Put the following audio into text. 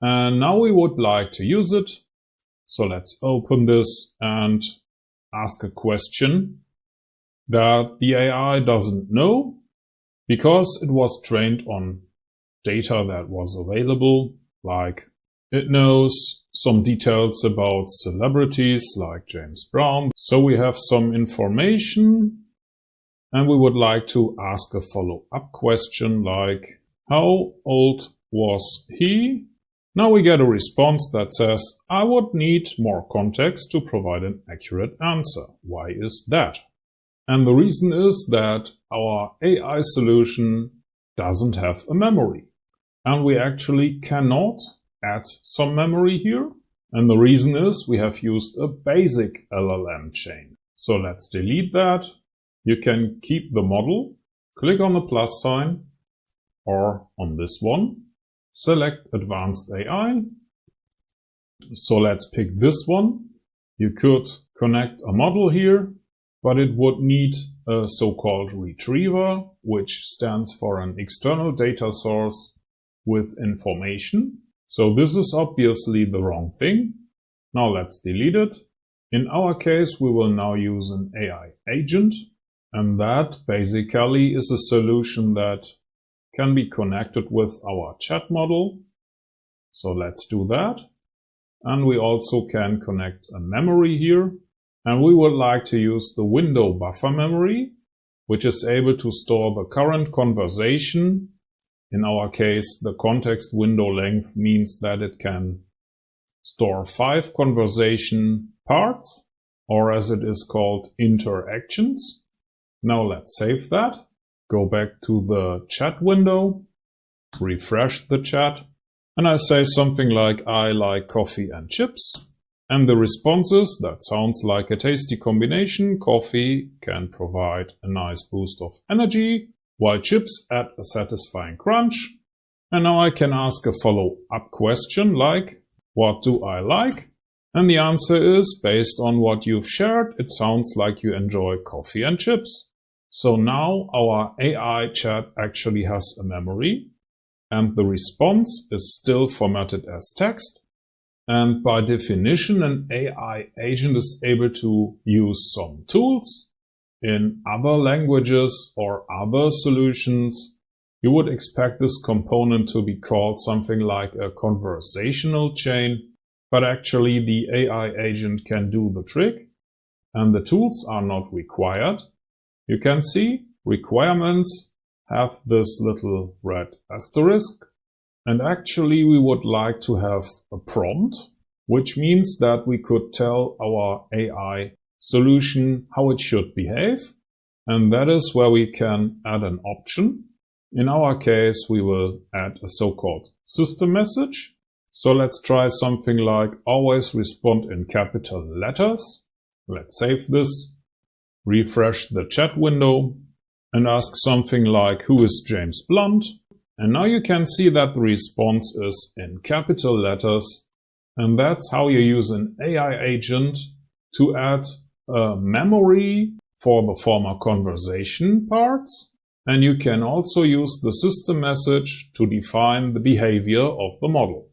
And now we would like to use it. So let's open this and ask a question that the AI doesn't know because it was trained on data that was available, like it knows some details about celebrities like James Brown. So we have some information and we would like to ask a follow-up question like, how old was he? Now we get a response that says, I would need more context to provide an accurate answer. Why is that? And the reason is that our AI solution doesn't have a memory. And we actually cannot add some memory here. And the reason is we have used a basic LLM chain. So let's delete that. You can keep the model, click on the plus sign or on this one, select Advanced AI. So let's pick this one. You could connect a model here, but it would need a so-called retriever, which stands for an external data source with information. So this is obviously the wrong thing. Now let's delete it. In our case, we will now use an AI agent, and that basically is a solution that can be connected with our chat model. So let's do that. And we also can connect a memory here. And we would like to use the window buffer memory, which is able to store the current conversation. In our case, the context window length means that it can store 5 conversation parts, or as it is called, interactions. Now let's save that. Go back to the chat window, refresh the chat, and I say something like, I like coffee and chips. And the response is, that sounds like a tasty combination. Coffee can provide a nice boost of energy, while chips add a satisfying crunch. And now I can ask a follow-up question like, what do I like? And the answer is, based on what you've shared, it sounds like you enjoy coffee and chips. So now our AI chat actually has a memory, and the response is still formatted as text. And by definition, an AI agent is able to use some tools. In other languages or other solutions, you would expect this component to be called something like a conversational chain, but actually the AI agent can do the trick, and the tools are not required. You can see requirements have this little red asterisk. And actually we would like to have a prompt, which means that we could tell our AI solution how it should behave. And that is where we can add an option. In our case, we will add a so-called system message. So let's try something like always respond in capital letters. Let's save this, refresh the chat window and ask something like, who is James Blunt? And now you can see that the response is in capital letters. And that's how you use an AI agent to add a memory for the former conversation parts. And you can also use the system message to define the behavior of the model.